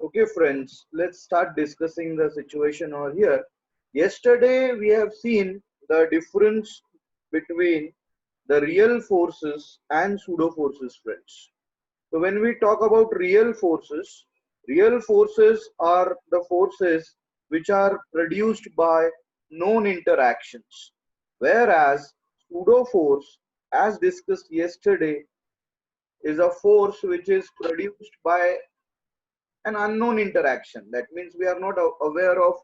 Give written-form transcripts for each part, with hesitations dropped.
Okay, friends, let's start discussing the situation over here. Yesterday, we have seen the difference between the real forces and pseudo forces, friends. So, when we talk about real forces are the forces which are produced by known interactions, whereas pseudo force, as discussed yesterday, is a force which is produced by an unknown interaction. That means we are not aware of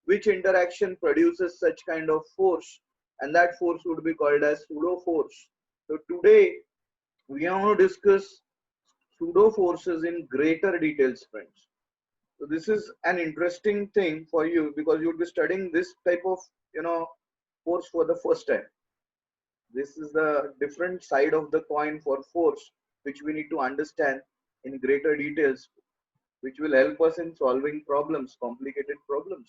which interaction produces such kind of force, and that force would be called as pseudo force. So today we are going to discuss pseudo forces in greater details, friends. So this is an interesting thing for you because you'll be studying this type of force for the first time. This is the different side of the coin for force, which we need to understand in greater details, which will help us in solving problems, complicated problems.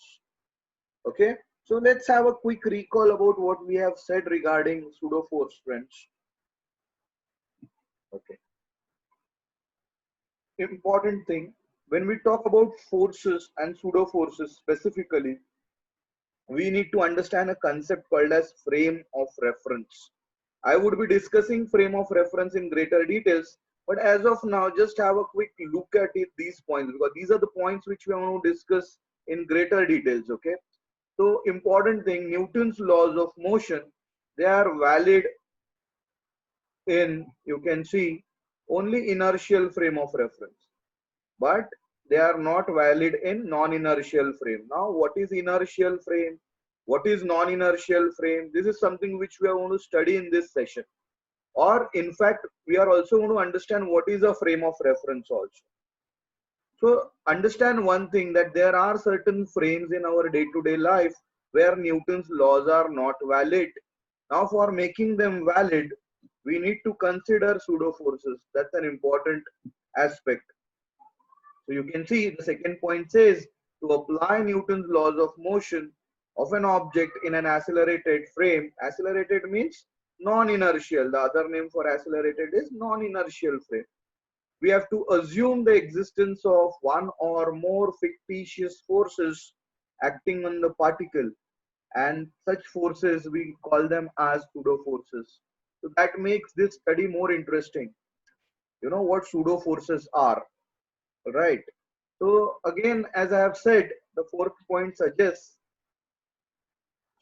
Okay, so let's have a quick recall about what we have said regarding pseudo force, friends. Okay, important thing when we talk about forces and pseudo forces specifically, we need to understand a concept called as frame of reference. I would be discussing frame of reference in greater details, but as of now, just have a quick look at it, these points, because these are the points which we want to discuss in greater details. Okay, so important thing, Newton's laws of motion, they are valid in, you can see, only inertial frame of reference, but they are not valid in non-inertial frame. Now, what is inertial frame? What is non-inertial frame? This is something which we are going to study in this session. Or in fact, we are also going to understand what is a frame of reference also. So understand one thing, that there are certain frames in our day-to-day life where Newton's laws are not valid. Now for making them valid, we need to consider pseudo forces. That's an important aspect. So you can see the second point says to apply Newton's laws of motion of an object in an accelerated frame. Accelerated means non-inertial. The other name for accelerated is non-inertial frame. We have to assume the existence of one or more fictitious forces acting on the particle, and such forces we call them as pseudo forces. So that makes this study more interesting. You know what pseudo forces are, right? So again, as I have said, the fourth point suggests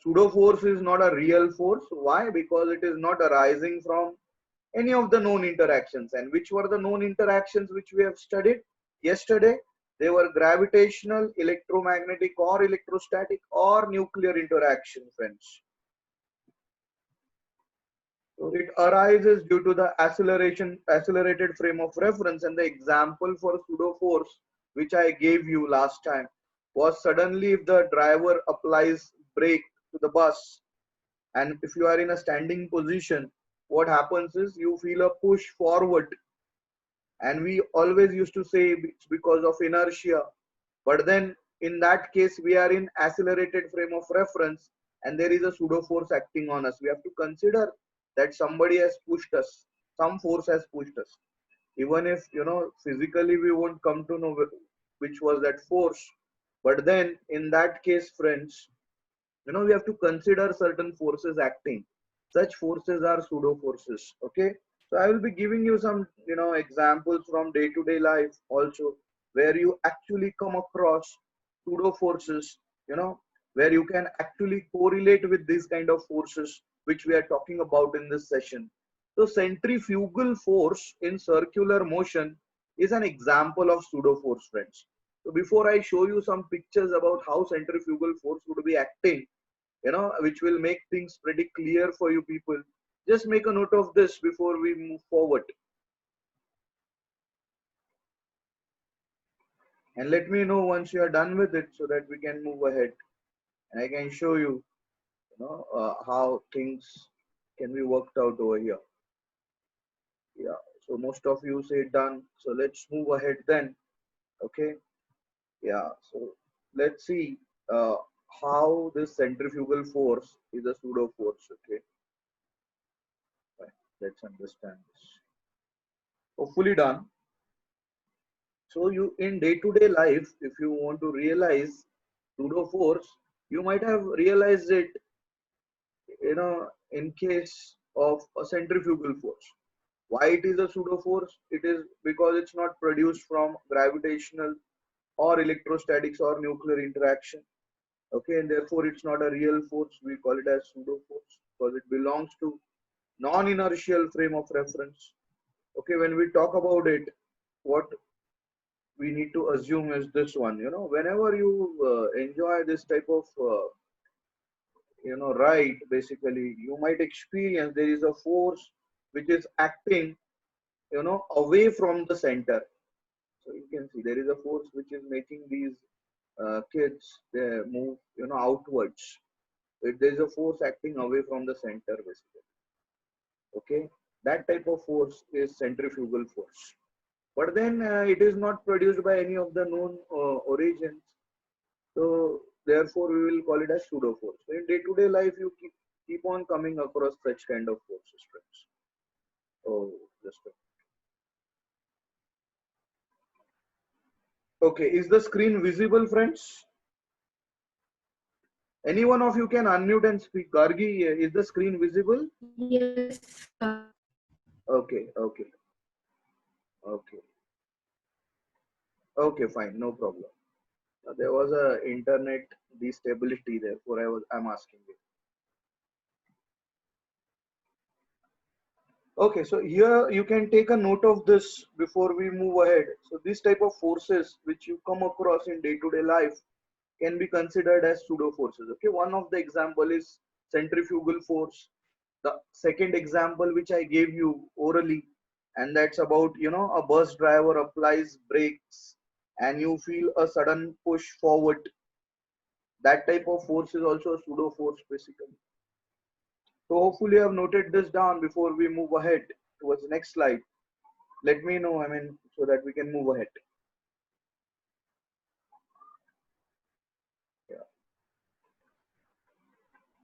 pseudo force is not a real force. Why? Because it is not arising from any of the known interactions. And which were the known interactions which we have studied yesterday? They were gravitational, electromagnetic, or electrostatic, or nuclear interaction, friends. So it arises due to the accelerated frame of reference. And the example for pseudo force which I gave you last time was, suddenly if the driver applies brake to the bus, and if you are in a standing position, what happens is you feel a push forward, and we always used to say it's because of inertia. But then in that case, we are in accelerated frame of reference, and there is a pseudo force acting on us. We have to consider that somebody has pushed us, some force has pushed us, even if physically we won't come to know which was that force. But then in that case, friends, we have to consider certain forces acting. Such forces are pseudo forces. Okay, so I will be giving you some examples from day to day life also, where you actually come across pseudo forces, where you can actually correlate with these kind of forces which we are talking about in this session. So centrifugal force in circular motion is an example of pseudo force, friends. So before I show you some pictures about how centrifugal force would be acting, which will make things pretty clear for you people, just make a note of this before we move forward. And let me know once you are done with it so that we can move ahead. And I can show you, how things can be worked out over here. Yeah, so most of you say done. So let's move ahead then. Okay. Yeah, so let's see how this centrifugal force is a pseudo force. Okay. Fine. Let's understand this. Hopefully done. So you in day-to-day life, if you want to realize pseudo force, you might have realized it, in case of a centrifugal force. Why it is a pseudo force? It is because it's not produced from gravitational or electrostatics or nuclear interaction. Okay, and therefore it's not a real force. We call it as pseudo force because it belongs to non-inertial frame of reference. Okay, when we talk about it, what we need to assume is this one. Whenever you enjoy this type of ride, basically you might experience there is a force which is acting away from the center. So you can see there is a force which is making these kids they move outwards. There is a force acting away from the center, basically. Okay, that type of force is centrifugal force. But then it is not produced by any of the known origins. So therefore we will call it as pseudo force. So in day-to-day life you keep on coming across such kind of forces, friends. Oh, just okay. Is the screen visible, friends? Any one of you can unmute and speak. Gargi, is the screen visible? Yes. Okay, okay, okay, okay. Fine, no problem. There was a internet destability, therefore I'm asking you. Okay, so here you can take a note of this before we move ahead. So this type of forces which you come across in day-to-day life can be considered as pseudo forces. Okay, one of the example is centrifugal force. The second example which I gave you orally, and that's about a bus driver applies brakes and you feel a sudden push forward. That type of force is also a pseudo force, basically. So hopefully you have noted this down before we move ahead towards the next slide. Let me know, so that we can move ahead. Yeah.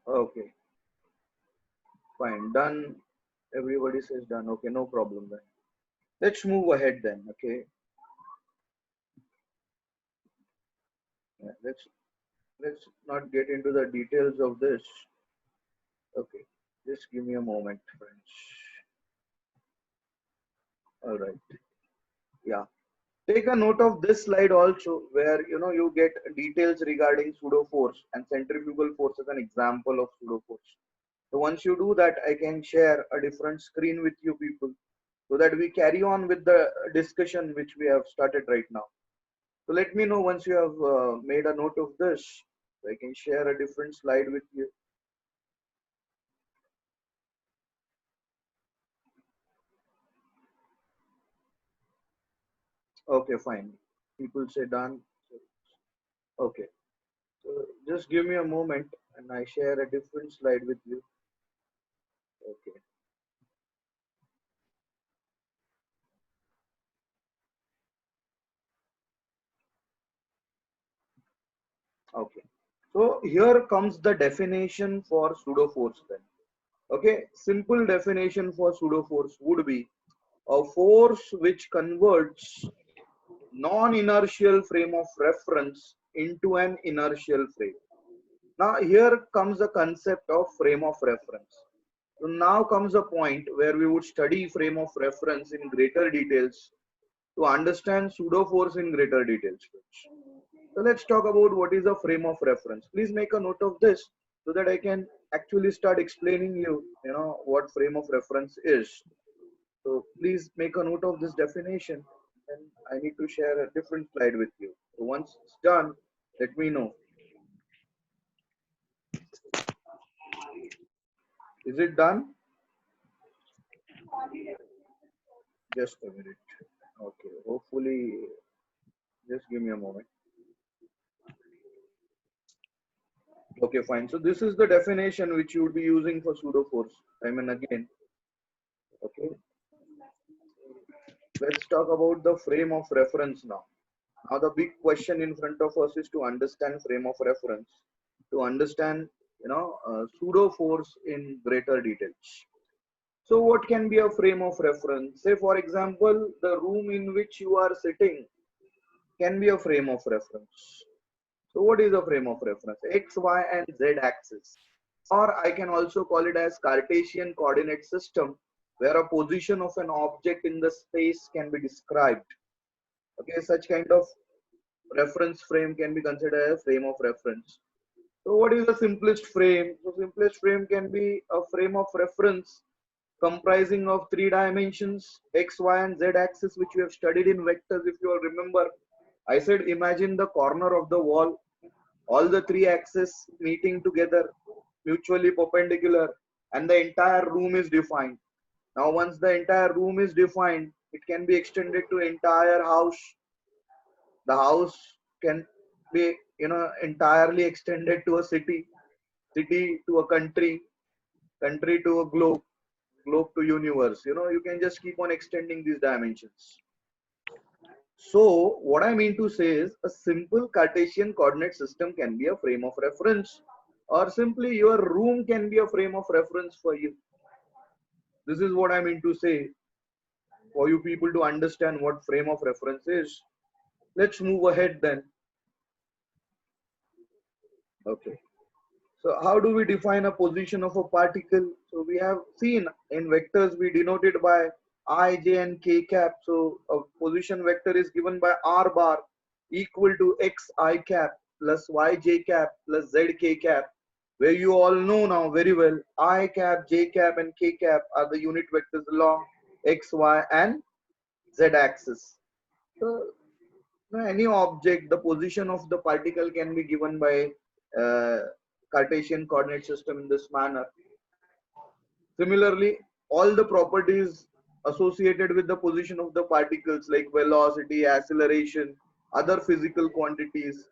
Okay, fine, done. Everybody says done. Okay, no problem then. Let's move ahead then. Okay, yeah, let's not get into the details of this. Okay, just give me a moment, friends. All right. Yeah. Take a note of this slide also, where you get details regarding pseudo force and centrifugal force as an example of pseudo force. So once you do that, I can share a different screen with you people, so that we carry on with the discussion which we have started right now. So let me know once you have made a note of this. So I can share a different slide with you. Okay, fine. People say done. Okay. So just give me a moment and I share a different slide with you. Okay. Okay. So here comes the definition for pseudo force then. Okay. Simple definition for pseudo force would be a force which converts non-inertial frame of reference into an inertial frame. Now here comes the concept of frame of reference. So now comes a point where we would study frame of reference in greater details to understand pseudo force in greater details. So let's talk about what is a frame of reference. Please make a note of this so that I can actually start explaining what frame of reference is. So please make a note of this definition, and I need to share a different slide with you. So once it's done, let me know. Is it done? Just a minute. Okay, hopefully, just give me a moment. Okay, fine. So this is the definition which you would be using for pseudo force. Again, okay. Let's talk about the frame of reference now. Now the big question in front of us is to understand frame of reference, to understand pseudo force in greater details. So what can be a frame of reference? Say for example, the room in which you are sitting. can be a frame of reference. So what is a frame of reference? X, Y, and Z axis. Or I can also call it as Cartesian coordinate system, where a position of an object in the space can be described. Okay, such kind of reference frame can be considered a frame of reference. So what is the simplest frame? So simplest frame can be a frame of reference comprising of three dimensions, X, Y, and Z axis, which we have studied in vectors. If you all remember, I said imagine the corner of the wall, all the three axes meeting together, mutually perpendicular, and the entire room is defined. Now once the entire room is defined, it can be extended to entire house. The house can be entirely extended to a city, city to a country, country to a globe, globe to universe. You can just keep on extending these dimensions. So what I mean to say is a simple Cartesian coordinate system can be a frame of reference, or simply your room can be a frame of reference for you. This is what I mean to say for you people to understand what frame of reference is. Let's move ahead then. Okay. So how do we define a position of a particle? So we have seen in vectors we denote it by I, j, and k cap. So a position vector is given by r bar equal to x I cap plus y j cap plus z k cap, where you all know now very well I cap, j cap, and k cap are the unit vectors along x, y, and z axis. So any object, the position of the particle can be given by Cartesian coordinate system in this manner. Similarly, all the properties associated with the position of the particles like velocity, acceleration, other physical quantities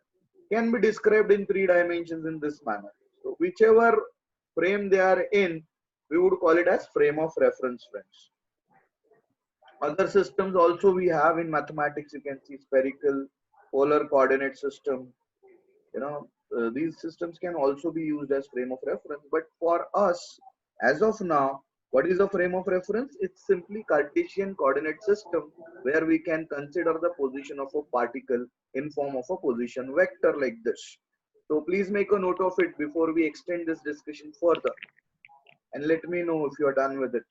can be described in three dimensions in this manner. So whichever frame they are in, we would call it as frame of reference, friends. Other systems also we have in mathematics. You can see spherical, polar coordinate system. These systems can also be used as frame of reference. But for us, as of now, what is a frame of reference? It's simply Cartesian coordinate system where we can consider the position of a particle in form of a position vector like this. So please make a note of it before we extend this discussion further. And let me know if you are done with it.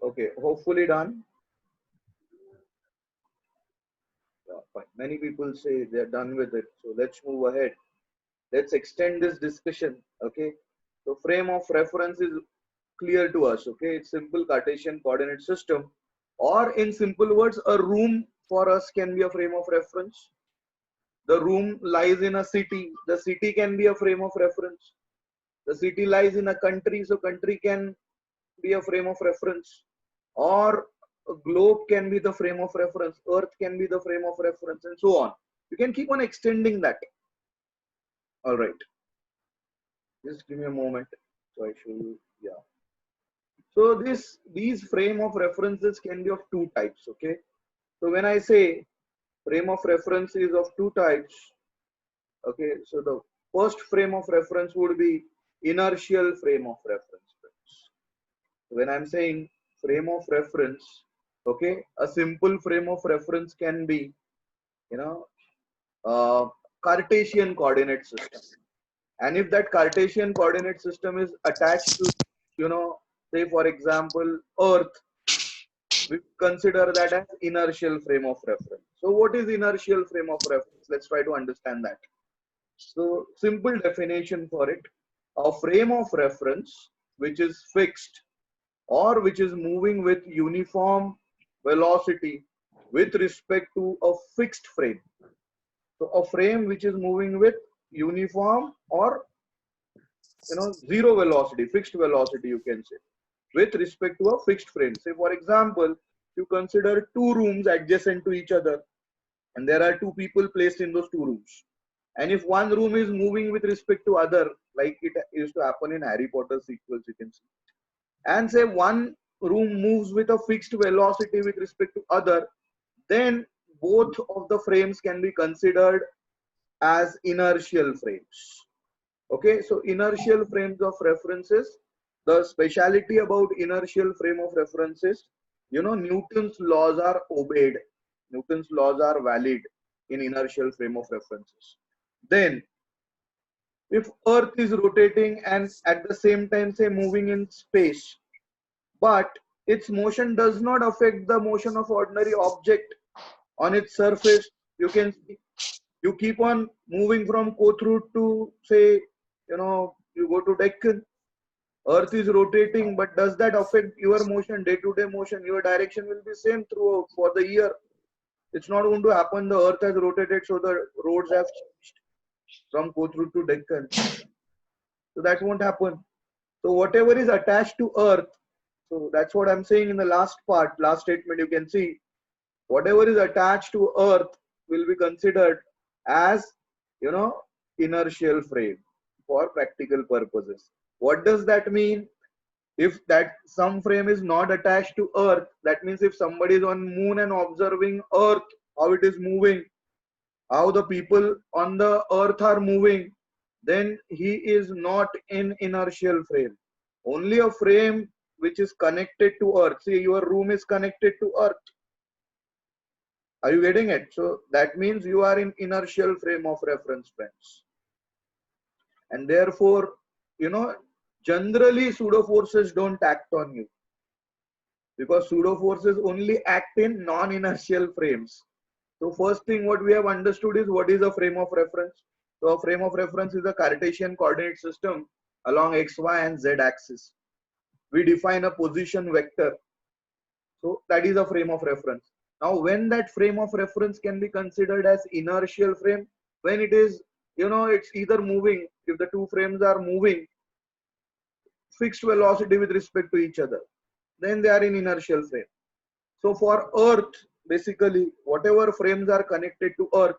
Okay, hopefully done. Fine. Many people say they're done with it. So let's move ahead. Let's extend this discussion. Okay. So frame of reference is clear to us. Okay. It's simple Cartesian coordinate system, or in simple words, a room for us can be a frame of reference. The room lies in a city. The city can be a frame of reference. The city lies in a country. So country can be a frame of reference, or a globe can be the frame of reference, earth can be the frame of reference, and so on. You can keep on extending that. All right, just give me a moment so I show you. Yeah, so these frame of references can be of two types. Okay, so when I say frame of reference is of two types, okay, so the first frame of reference would be inertial frame of reference. When I'm saying frame of reference, okay, a simple frame of reference can be, you know, Cartesian coordinate system. And if that Cartesian coordinate system is attached to, say for example, Earth, we consider that as inertial frame of reference. So what is inertial frame of reference? Let's try to understand that. So simple definition for it, a frame of reference which is fixed or which is moving with uniform velocity with respect to a fixed frame. So a frame which is moving with uniform or zero velocity, fixed velocity you can say, with respect to a fixed frame. Say for example, you consider two rooms adjacent to each other and there are two people placed in those two rooms. And if one room is moving with respect to other, like it used to happen in Harry Potter sequels, you can see, and say one room moves with a fixed velocity with respect to other, then both of the frames can be considered as inertial frames. Okay, so inertial frames of references The speciality about inertial frame of reference is, Newton's laws are obeyed. Newton's laws are valid in inertial frame of references. Then, if Earth is rotating and at the same time, say, moving in space, but its motion does not affect the motion of ordinary object on its surface, you can see, you keep on moving from Kothurut to, say, you go to Deccan. Earth is rotating, but does that affect your motion, day-to-day motion? Your direction will be same throughout for the year. It's not going to happen. The Earth has rotated, so the roads have changed from Kothurut to Deccan. So that won't happen. So whatever is attached to Earth, so that's what I'm saying in the last part, last statement. You can see whatever is attached to Earth will be considered as, inertial frame for practical purposes. What does that mean? If that some frame is not attached to Earth, that means if somebody is on moon and observing Earth, how it is moving, how the people on the Earth are moving, then he is not in inertial frame. Only a frame which is connected to Earth. See, your room is connected to Earth. Are you getting it? So that means you are in inertial frame of reference, friends. And therefore, generally pseudo forces don't act on you, because pseudo forces only act in non-inertial frames. So first thing what we have understood is what is a frame of reference. So a frame of reference is a Cartesian coordinate system along x, y and z axis. We define a position vector. So that is a frame of reference. Now when that frame of reference can be considered as inertial frame, when it is, it's either moving, if the two frames are moving fixed velocity with respect to each other, then they are in inertial frame. So for Earth, basically whatever frames are connected to Earth,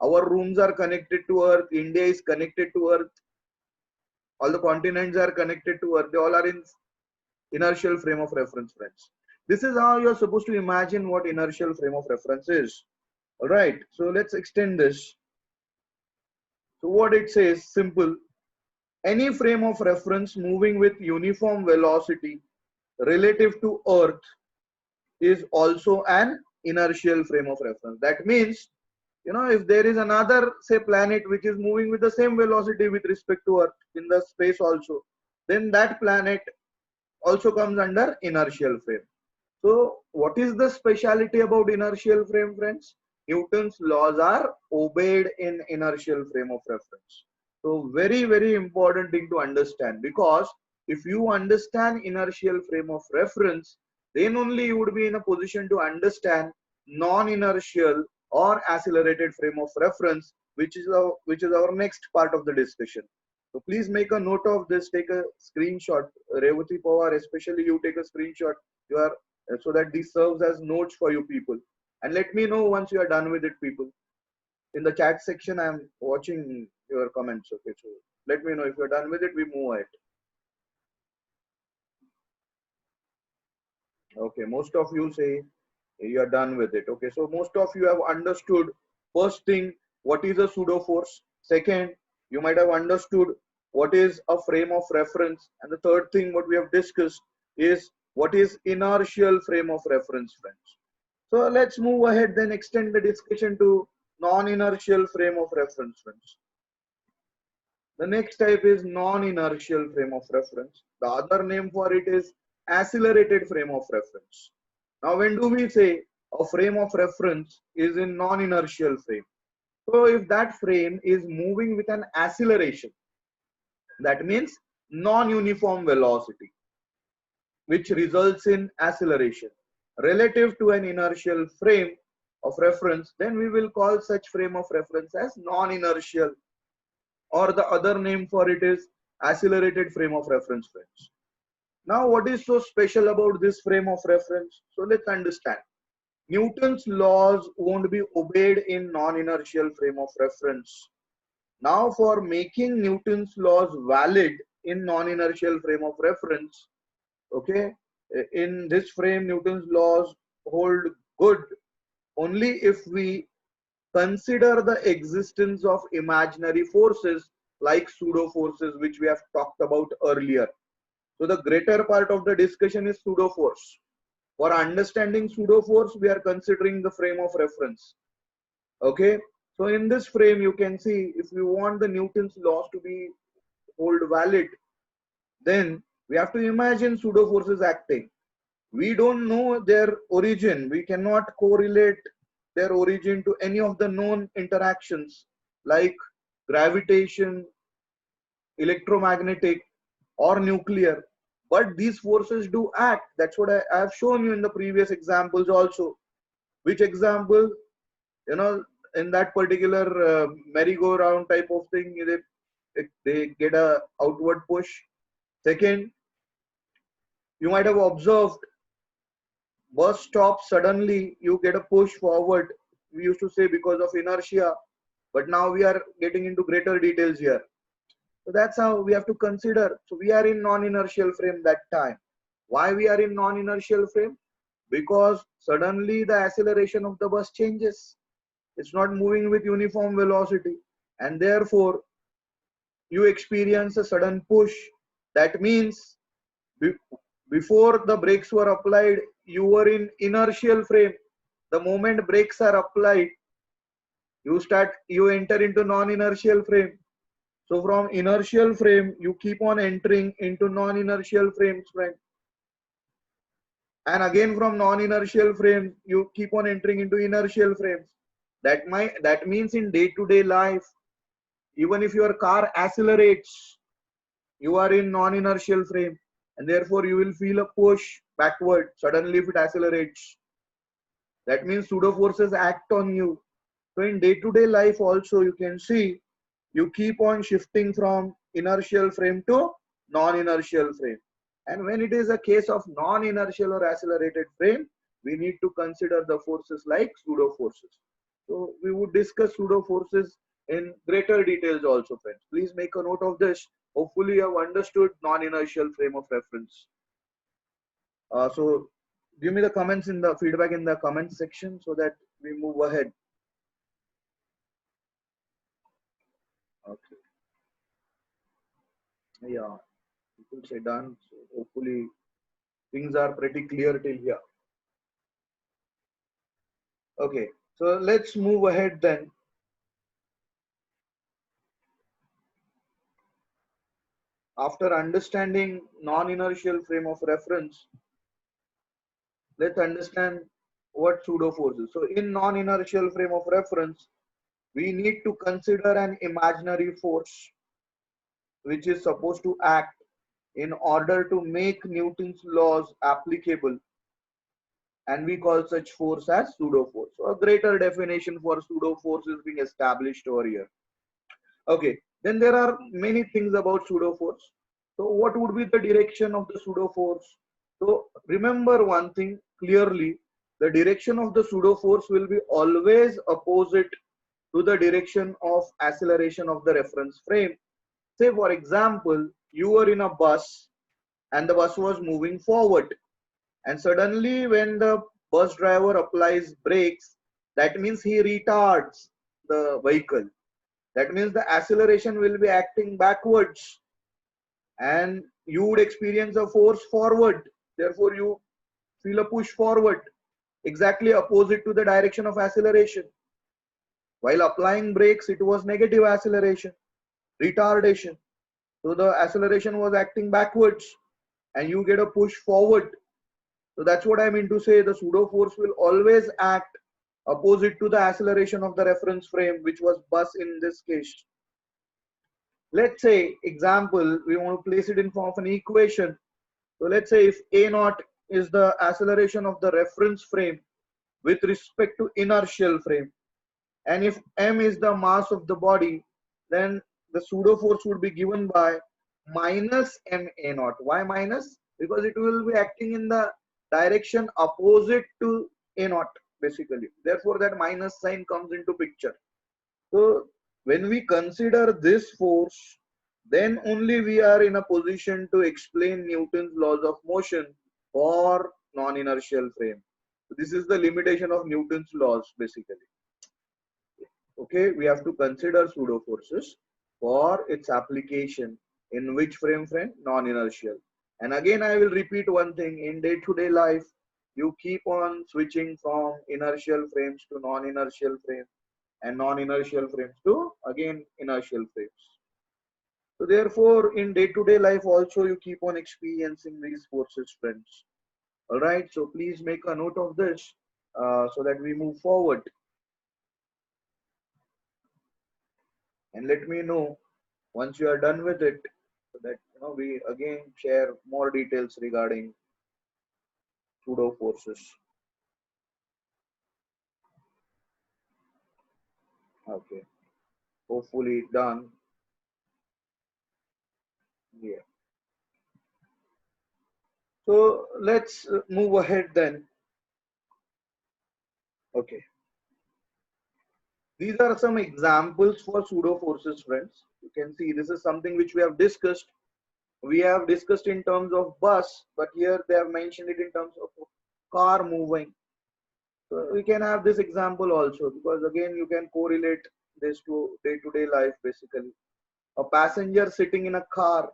our rooms are connected to Earth, India is connected to Earth, all the continents are connected to Earth, they all are in inertial frame of reference, friends. This is how you're supposed to imagine what inertial frame of reference is. Alright, so let's extend this. So what it says, simple. Any frame of reference moving with uniform velocity relative to Earth is also an inertial frame of reference. That means, if there is another, say, planet which is moving with the same velocity with respect to Earth in the space also, then that planet also comes under inertial frame. So what is the speciality about inertial frame, friends? Newton's laws are obeyed in inertial frame of reference. So very, very important thing to understand, because if you understand inertial frame of reference, then only you would be in a position to understand non-inertial or accelerated frame of reference, which is our next part of the discussion. So please make a note of this, take a screenshot. Revati Pawar, especially you take a screenshot, so that this serves as notes for you people. And let me know once you are done with it, people. In the chat section, I am watching your comments. Okay, so let me know if you're done with it, we move ahead. Okay, most of you say you are done with it. Okay, so most of you have understood, first thing, what is a pseudo force. Second, you might have understood what is a frame of reference. And the third thing what we have discussed is what is inertial frame of reference, friends. So let's move ahead, then extend the discussion to non-inertial frame of reference, friends. The next type is non-inertial frame of reference. The other name for it is accelerated frame of reference. Now, when do we say a frame of reference is in non-inertial frame? So if that frame is moving with an acceleration, that means non-uniform velocity, which results in acceleration relative to an inertial frame of reference, then we will call such frame of reference as non-inertial, or the other name for it is accelerated frame of reference, friends. Now, what is so special about this frame of reference? So let's understand. Newton's laws won't be obeyed in non-inertial frame of reference. Now, for making Newton's laws valid in non-inertial frame of reference, okay, in this frame, Newton's laws hold good only if we consider the existence of imaginary forces like pseudo forces, which we have talked about earlier. So the greater part of the discussion is pseudo force. For understanding pseudo force, we are considering the frame of reference. Okay. So in this frame, you can see if we want the Newton's laws to be hold valid, then we have to imagine pseudo forces acting. We don't know their origin. We cannot correlate their origin to any of the known interactions like gravitation, electromagnetic, or nuclear. But these forces do act. That's what I have shown you in the previous examples also. Which example? You know, in that particular merry-go-round type of thing, they get a outward push. Second, you might have observed bus stops suddenly, you get a push forward. We used to say because of inertia, but now we are getting into greater details here. So that's how we have to consider. So we are in non-inertial frame that time. Why we are in non-inertial frame? Because suddenly the acceleration of the bus changes. It's not moving with uniform velocity, and therefore you experience a sudden push. That means before the brakes were applied, you were in inertial frame. The moment brakes are applied, you enter into non-inertial frame. So from inertial frame, you keep on entering into non-inertial frames, friend. And again from non-inertial frame, you keep on entering into inertial frames. That means in day-to-day life, even if your car accelerates, you are in non-inertial frame, and therefore you will feel a push backward suddenly if it accelerates. That means pseudo forces act on you. So in day-to-day life also, you can see you keep on shifting from inertial frame to non-inertial frame. And when it is a case of non-inertial or accelerated frame, we need to consider the forces like pseudo forces. So we would discuss pseudo forces in greater details also, friends. Please make a note of this. Hopefully you have understood non-inertial frame of reference. So give me the comments in the feedback in the comment section so that we move ahead. Okay. Yeah, people say done. So hopefully things are pretty clear till here. Okay, so let's move ahead then. After understanding non-inertial frame of reference, let's understand what pseudo force is. So in non-inertial frame of reference, we need to consider an imaginary force which is supposed to act in order to make Newton's laws applicable, and we call such force as pseudo force. So a greater definition for pseudo force is being established over here. Okay, then there are many things about pseudo force. So what would be the direction of the pseudo force? So remember one thing clearly, the direction of the pseudo force will be always opposite to the direction of acceleration of the reference frame. Say for example, you were in a bus and the bus was moving forward, and suddenly when the bus driver applies brakes, that means he retards the vehicle. That means the acceleration will be acting backwards, and you would experience a force forward. Therefore you feel a push forward, exactly opposite to the direction of acceleration. While applying brakes, it was negative acceleration, retardation. So the acceleration was acting backwards and you get a push forward. So that's what I mean to say, the pseudo force will always act opposite to the acceleration of the reference frame, which was bus in this case. Let's say, example, we want to place it in form of an equation. So let's say if A naught is the acceleration of the reference frame with respect to inertial frame, and if m is the mass of the body, then the pseudo force would be given by minus m a naught. Why minus? Because it will be acting in the direction opposite to a naught basically. Therefore that minus sign comes into picture. So when we consider this force, then only we are in a position to explain Newton's laws of motion for non-inertial frame. So this is the limitation of Newton's laws basically. Okay, we have to consider pseudo forces for its application in which frame? Non-inertial. And again, I will repeat one thing. In day-to-day life, you keep on switching from inertial frames to non-inertial frames and non-inertial frames to again inertial frames. So therefore, in day-to-day life also you keep on experiencing these forces, friends. All right. So please make a note of this so that we move forward. And let me know once you are done with it, so that we again share more details regarding pseudo forces. Okay. Hopefully done. Yeah. So let's move ahead then. Okay. These are some examples for pseudo forces, friends. You can see this is something which we have discussed. We have discussed in terms of bus, but here they have mentioned it in terms of car moving. So we can have this example also, because again you can correlate this to day-to-day life basically. A passenger sitting in a car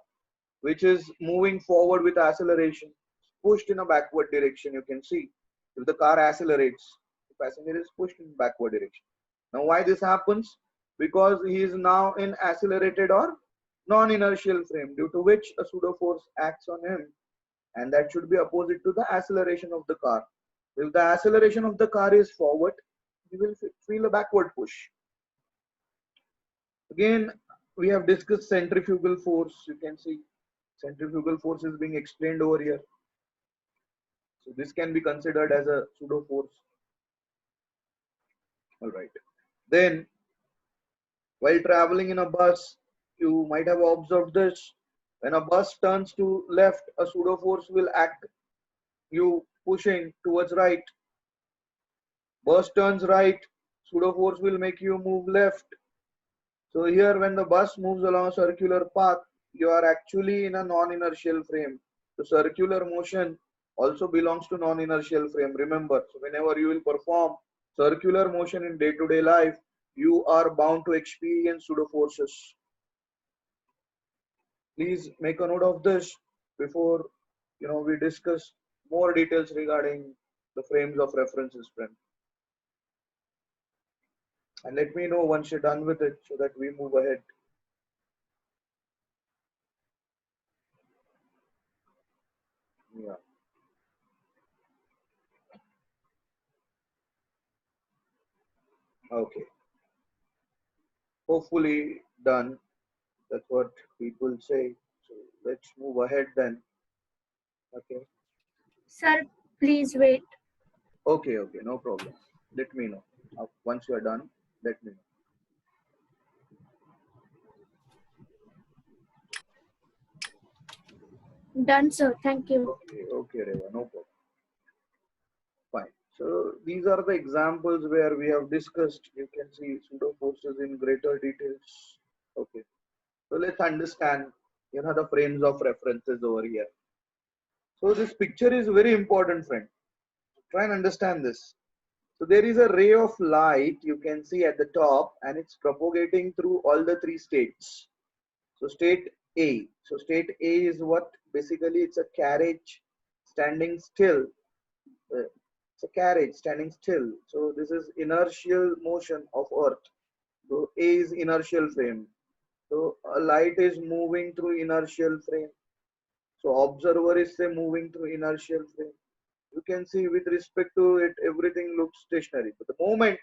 which is moving forward with acceleration, pushed in a backward direction. You can see if the car accelerates, the passenger is pushed in backward direction. Now why this happens? Because he is now in accelerated or non-inertial frame, due to which a pseudo force acts on him, and that should be opposite to the acceleration of the car. If the acceleration of the car is forward, he will feel a backward push. Again, we have discussed centrifugal force. You can see centrifugal force is being explained over here. So this can be considered as a pseudo force. All right. Then, while traveling in a bus, you might have observed this. When a bus turns to left, a pseudo force will act you pushing towards right. Bus turns right, pseudo force will make you move left. So here when the bus moves along a circular path, you are actually in a non-inertial frame. The circular motion also belongs to non-inertial frame. Remember, so whenever you will perform circular motion in day-to-day life, you are bound to experience pseudo forces. Please make a note of this before we discuss more details regarding the frames of references, friend. And let me know once you're done with it so that we move ahead. Yeah. Okay. Hopefully done. That's what people say. So let's move ahead then. Okay. Sir, please wait. Okay. Okay. No problem. Let me know. Once you are done, let me know. Done, sir. Thank you. Okay. Okay, Reva. No problem. Fine. So these are the examples where we have discussed. You can see pseudo forces in greater details. Okay. So let's understand, the frames of references over here. So this picture is very important, friend. Try and understand this. So there is a ray of light you can see at the top, and it's propagating through all the three states. So state A. So state A is what? Basically, it's a carriage standing still. It's a carriage standing still. So this is inertial motion of Earth. So A is inertial frame. So a light is moving through inertial frame. So observer is say moving through inertial frame. You can see with respect to it, everything looks stationary. But the moment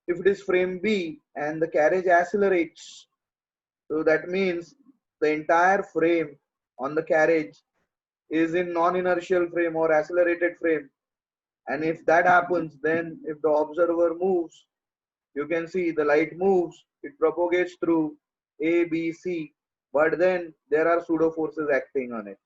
if it is frame B and the carriage accelerates, so that means the entire frame on the carriage is in non-inertial frame or accelerated frame. And if that happens, then if the observer moves, you can see the light moves, it propagates through A, B, C, but then there are pseudo forces acting on it.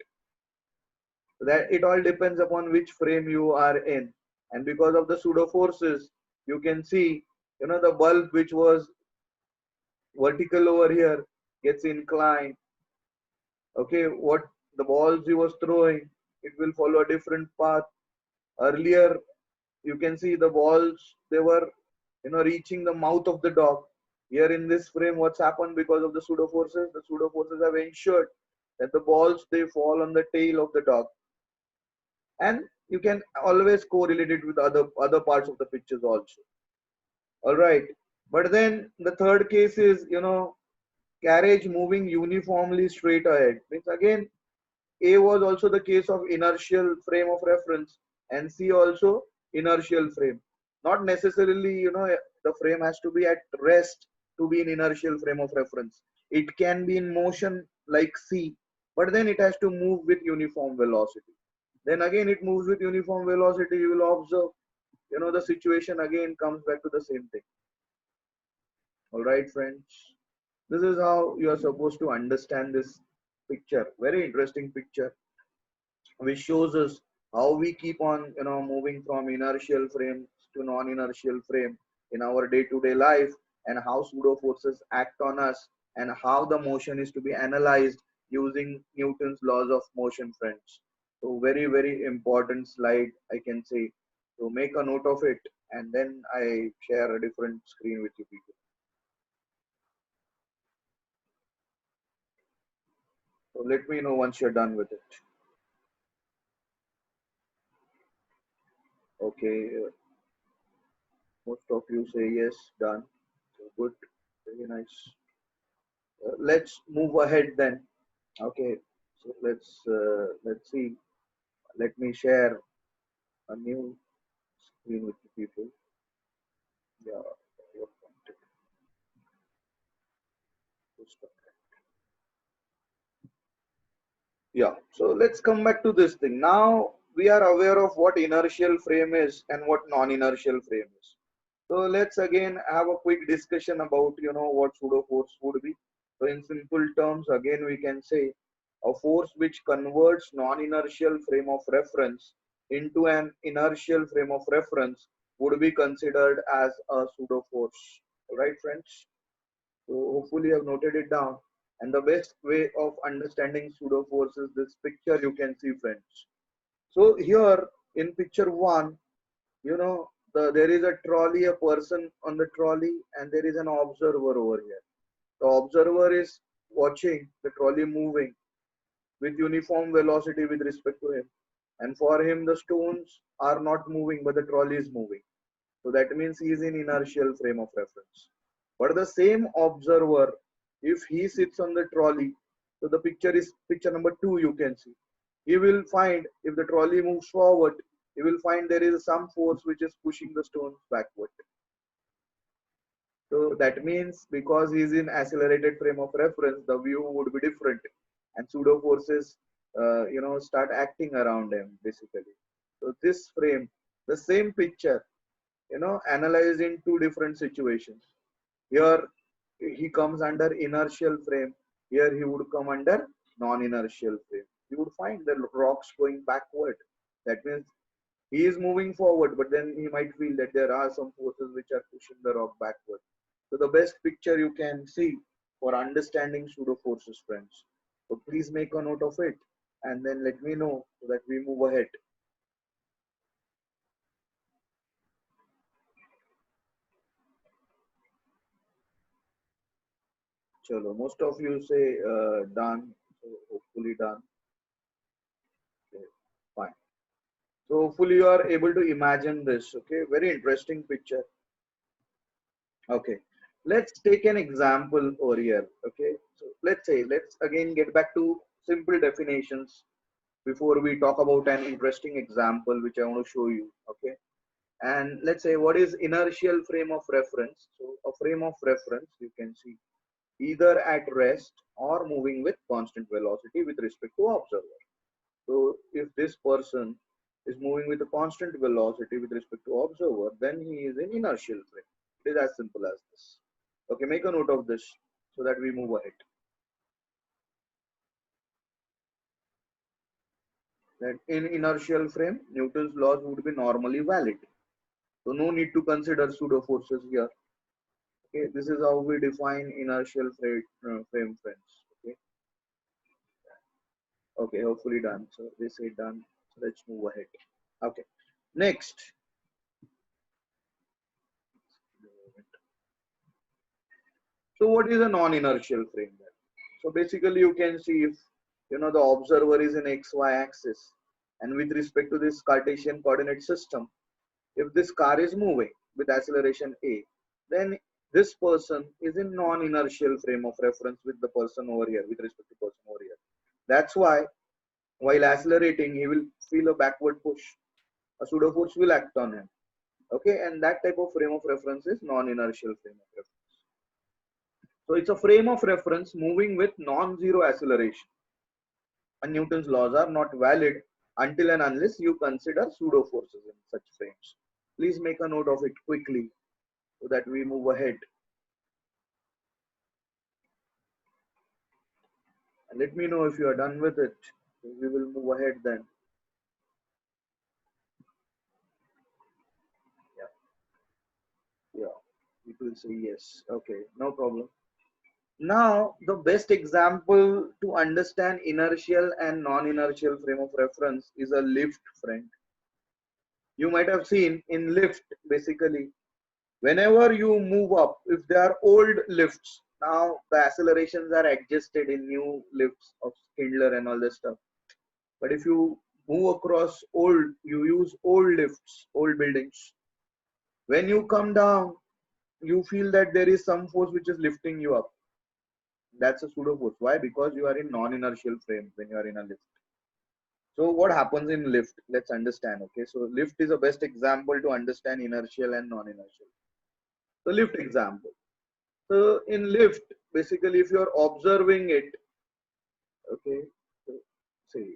So that it all depends upon which frame you are in. And because of the pseudo forces, you can see, the bulb which was vertical over here gets inclined. Okay, what the balls he was throwing, it will follow a different path. Earlier, you can see the balls, they were reaching the mouth of the dog. Here in this frame, what's happened because of the pseudo forces? The pseudo forces have ensured that the balls they fall on the tail of the dog, and you can always correlate it with other parts of the pictures also. All right, but then the third case is, carriage moving uniformly straight ahead. Means again, A was also the case of inertial frame of reference, and C also inertial frame. Not necessarily, the frame has to be at rest to be in inertial frame of reference. It can be in motion like C, but then it has to move with uniform velocity. Then again, it moves with uniform velocity. You will observe, the situation again comes back to the same thing. All right, friends. This is how you are supposed to understand this picture. Very interesting picture, which shows us how we keep on, moving from inertial frame to non-inertial frame in our day-to-day life, and how pseudo forces act on us, and how the motion is to be analyzed using Newton's laws of motion, friends. So very, very important slide, I can say. So make a note of it, and then I share a different screen with you people. So let me know once you're done with it. Okay, most of you say yes, done. So good, very nice. Let's move ahead then. Okay, so let's see. Let me share a new screen with the people. Yeah, what content? Yeah, so let's come back to this thing. Now we are aware of what inertial frame is and what non-inertial frame is. So let's again have a quick discussion about, what pseudo force would be. So in simple terms, again we can say a force which converts non-inertial frame of reference into an inertial frame of reference would be considered as a pseudo force. All right, friends. So hopefully you have noted it down. And the best way of understanding pseudo force is this picture you can see, friends. So here in picture one, there is a trolley, a person on the trolley, and there is an observer over here. The observer is watching the trolley moving with uniform velocity with respect to him, and for him the stones are not moving but the trolley is moving. So that means he is in inertial frame of reference. But the same observer, if he sits on the trolley, so the picture is picture number 2, you can see. He will find if the trolley moves forward, he will find there is some force which is pushing the stones backward. So that means because he is in accelerated frame of reference, the view would be different, and pseudo forces, start acting around him basically. So this frame, the same picture, analyzed in two different situations. Here he comes under inertial frame. Here he would come under non-inertial frame. You would find the rocks going backward. That means he is moving forward, but then he might feel that there are some forces which are pushing the rock backward. So the best picture you can see for understanding pseudo forces, friends. So please make a note of it, and then let me know so that we move ahead. Chalo, most of you say done, so hopefully done. Okay, fine. So hopefully you are able to imagine this. Okay, very interesting picture. Okay, let's take an example over here. Okay, so let's again get back to simple definitions before we talk about an interesting example which I want to show you. Okay, and let's say what is inertial frame of reference. So a frame of reference you can see either at rest or moving with constant velocity with respect to observer. So if this person is moving with a constant velocity with respect to observer, then he is in inertial frame. It is as simple as this. Okay, make a note of this so that we move ahead. That in inertial frame, Newton's laws would be normally valid. So no need to consider pseudo forces here. Okay, this is how we define inertial frame, friends. Okay, okay, hopefully done. So they say done. So let's move ahead. Okay, next. So what is a non-inertial frame then? So basically you can see if the observer is in XY axis, and with respect to this Cartesian coordinate system, if this car is moving with acceleration a, then this person is in non-inertial frame of reference with the person over here, with respect to person over here. That's why while accelerating, he will feel a backward push. A pseudo force will act on him. Okay, and that type of frame of reference is non-inertial frame of reference. So it's a frame of reference moving with non-zero acceleration. And Newton's laws are not valid until and unless you consider pseudo forces in such frames. Please make a note of it quickly so that we move ahead. And let me know if you are done with it. We will move ahead then. Yeah, people say yes. Okay, no problem. Now, the best example to understand inertial and non-inertial frame of reference is a lift, friend. You might have seen in lift, basically, whenever you move up, if there are old lifts, now the accelerations are adjusted in new lifts of Schindler and all this stuff. But if you move across old, you use old lifts, old buildings. When you come down, you feel that there is some force which is lifting you up. That's a pseudo force. Why? Because you are in non-inertial frame when you are in a lift. So what happens in lift? Let's understand. Okay, so lift is the best example to understand inertial and non-inertial. So lift example. So in lift, basically, if you are observing it, okay, so see,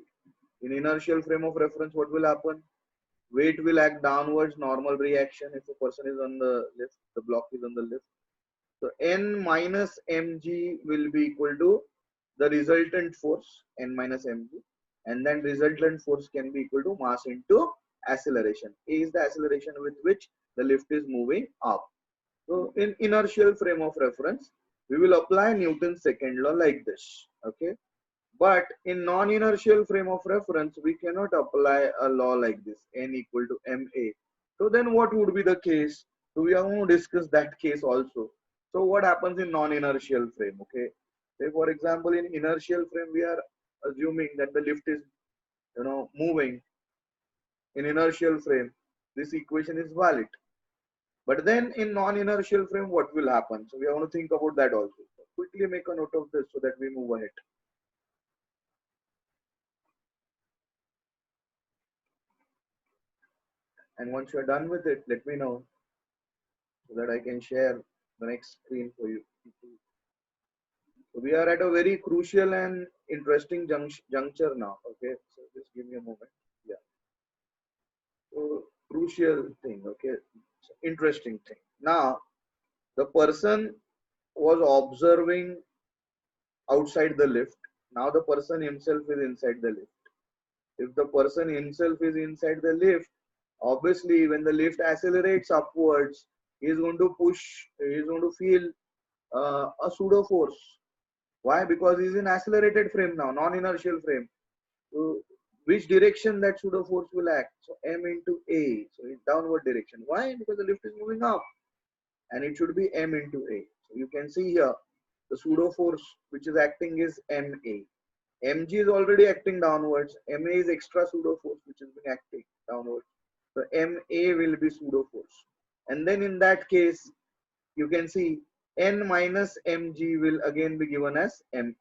in inertial frame of reference, what will happen? Weight will act downwards, normal reaction. If a person is on the lift, the block is on the lift. So N minus mg will be equal to the resultant force, N minus mg, and then resultant force can be equal to mass into acceleration. A is the acceleration with which the lift is moving up. So in inertial frame of reference, we will apply Newton's second law like this. Okay. But in non-inertial frame of reference, we cannot apply a law like this, N equal to ma. So then what would be the case? So we are going to discuss that case also. So what happens in non-inertial frame? Okay. Say for example, in inertial frame, we are assuming that the lift is, moving in inertial frame. This equation is valid. But then in non-inertial frame, what will happen? So we are going to think about that also. So quickly make a note of this so that we move ahead. And once you're done with it, let me know so that I can share the next screen for you. So we are at a very crucial and interesting juncture now. Okay, so just give me a moment. Yeah. So crucial thing. Okay, so interesting thing. Now the person was observing outside the lift. Now the person himself is inside the lift. If the person himself is inside the lift, obviously when the lift accelerates upwards, he is going to push, he is going to feel a pseudo force. Why? Because he is in accelerated frame now, non-inertial frame. So which direction that pseudo force will act? So m into a, so it's downward direction. Why? Because the lift is moving up, and it should be m into a. So you can see here the pseudo force which is acting is ma. Mg is already acting downwards. Ma is extra pseudo force which has been acting downwards. So Ma will be pseudo force. And then in that case, you can see N minus Mg will again be given as Ma.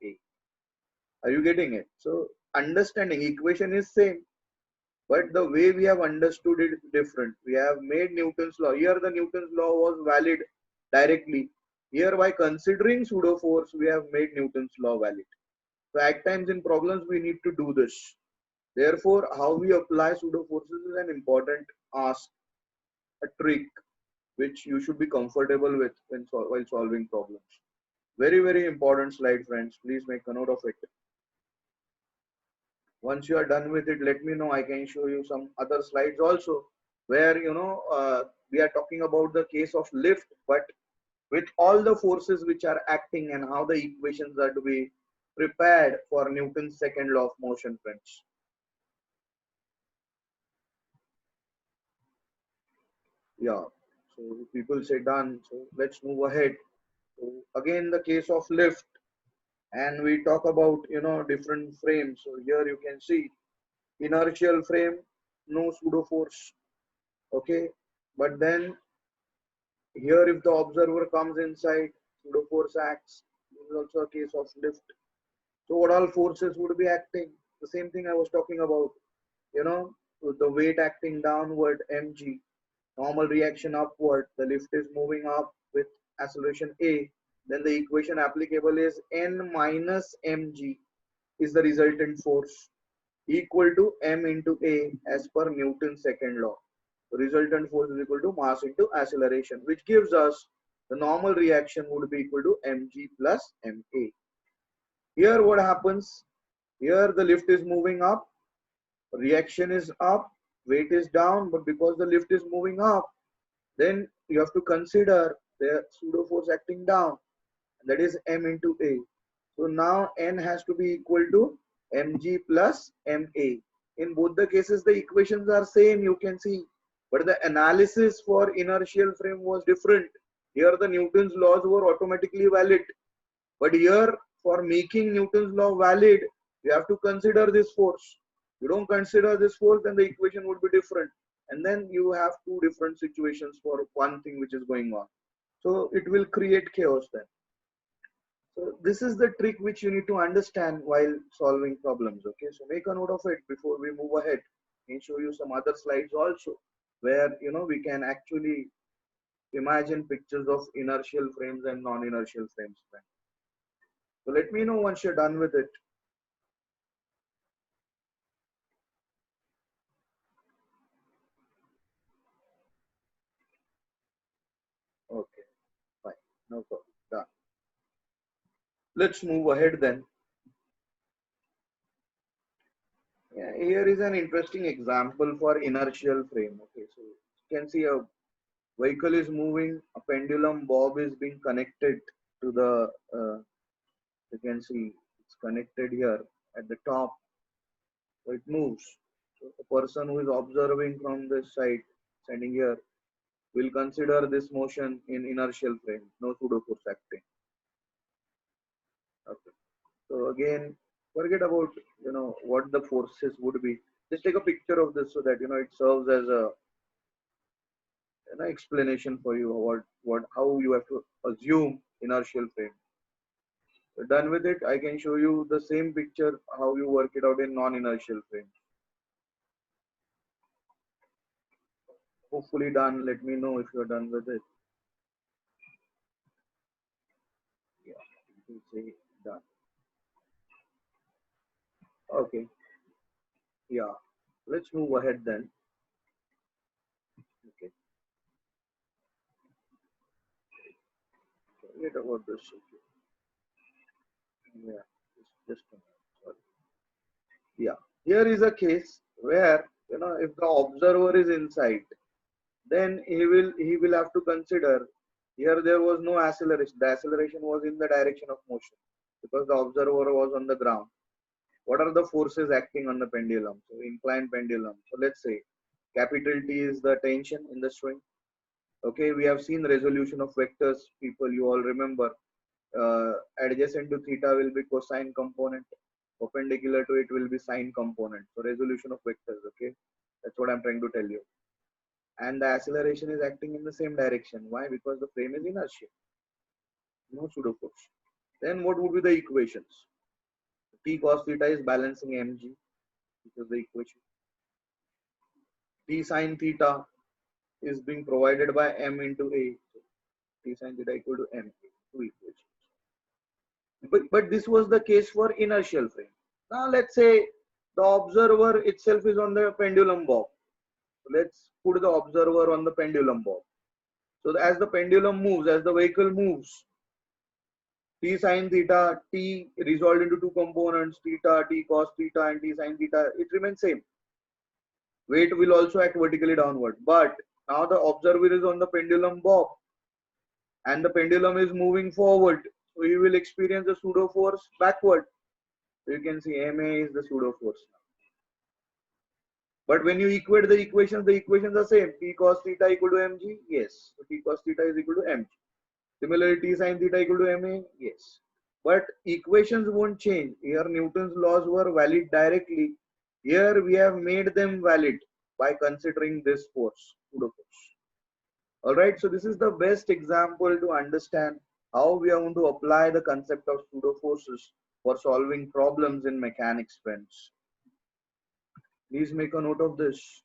Are you getting it? So understanding equation is same, but the way we have understood it is different. We have made Newton's law. Here the Newton's law was valid directly. Here by considering pseudo force, we have made Newton's law valid. So at times in problems, we need to do this. Therefore, how we apply pseudo forces is an important ask, a trick, which you should be comfortable with while solving problems. Very, very important slide, friends. Please make a note of it. Once you are done with it, let me know. I can show you some other slides also, where we are talking about the case of lift, but with all the forces which are acting and how the equations are to be prepared for Newton's second law of motion, friends. Yeah, so people say done, so let's move ahead. So again, the case of lift. and we talk about different frames. So here you can see inertial frame, no pseudo force. Okay, but then here if the observer comes inside, pseudo force acts. This is also a case of lift. So what all forces would be acting? The same thing I was talking about. you know the weight acting downward, mg, normal reaction upward, the lift is moving up with acceleration a, then the equation applicable is n minus mg is the resultant force, equal to m into a as per Newton's second law. The resultant force is equal to mass into acceleration, which gives us the normal reaction would be equal to mg plus ma. Here what happens? Here the lift is moving up, reaction is up, weight is down, but because the lift is moving up, then you have to consider the pseudo force acting down, and that is m into a. So now n has to be equal to mg plus ma. In both the cases, the equations are same, you can see, but the analysis for inertial frame was different. Here the Newton's laws were automatically valid, but here for making Newton's law valid, you have to consider this force. You don't consider this force, then the equation would be different. And then you have two different situations for one thing which is going on. So it will create chaos then. So this is the trick which you need to understand while solving problems. Okay, so make a note of it before we move ahead. I'll show you some other slides also where we can actually imagine pictures of inertial frames and non-inertial frames. So let me know once you're done with it. Okay, fine, no problem. Done. Let's move ahead then. Yeah, here is an interesting example for inertial frame. Okay, so you can see a vehicle is moving, a pendulum bob is being connected to the, you can see it's connected here at the top, so it moves. So the person who is observing from this side, standing here, will consider this motion in inertial frame, no pseudo force acting. Okay. So again, forget about what the forces would be. Just take a picture of this so that it serves as a explanation for you what how you have to assume inertial frame. So done with it, I can show you the same picture how you work it out in non-inertial frame. Hopefully done. Let me know if you're done with it. Yeah, you can say done. Okay. Yeah. Let's move ahead then. Okay. Forget about this. Okay. Yeah. Just a minute. Sorry. Yeah. Here is a case where if the observer is inside, then he will have to consider. Here there was no acceleration. The acceleration was in the direction of motion because the observer was on the ground. What are the forces acting on the pendulum? So inclined pendulum. So let's say capital T is the tension in the string. Okay, we have seen resolution of vectors. People, you all remember. Adjacent to theta will be cosine component. Perpendicular to it will be sine component. So resolution of vectors. Okay, that's what I'm trying to tell you. And the acceleration is acting in the same direction. Why? Because the frame is inertial. No pseudo force. Then what would be the equations? T cos theta is balancing mg. This is the equation. T sin theta is being provided by m into a. So T sin theta equal to m. Two equations. But this was the case for inertial frame. Now let's say the observer itself is on the pendulum bob. So let's put the observer on the pendulum bob. So as the pendulum moves, as the vehicle moves, T sin theta, T resolved into two components, theta, T cos theta and T sin theta, it remains same. Weight will also act vertically downward. But now the observer is on the pendulum bob and the pendulum is moving forward. So you will experience a pseudo force backward. So you can see Ma is the pseudo force now. But when you equate the equations are same. T cos theta equal to mg, yes. So T cos theta is equal to mg. Similarly, T sin theta equal to Ma, yes. but equations won't change. Here Newton's laws were valid directly. Here we have made them valid by considering this force, pseudo force. All right, so this is the best example to understand how we are going to apply the concept of pseudo forces for solving problems in mechanics, friends. Please make a note of this.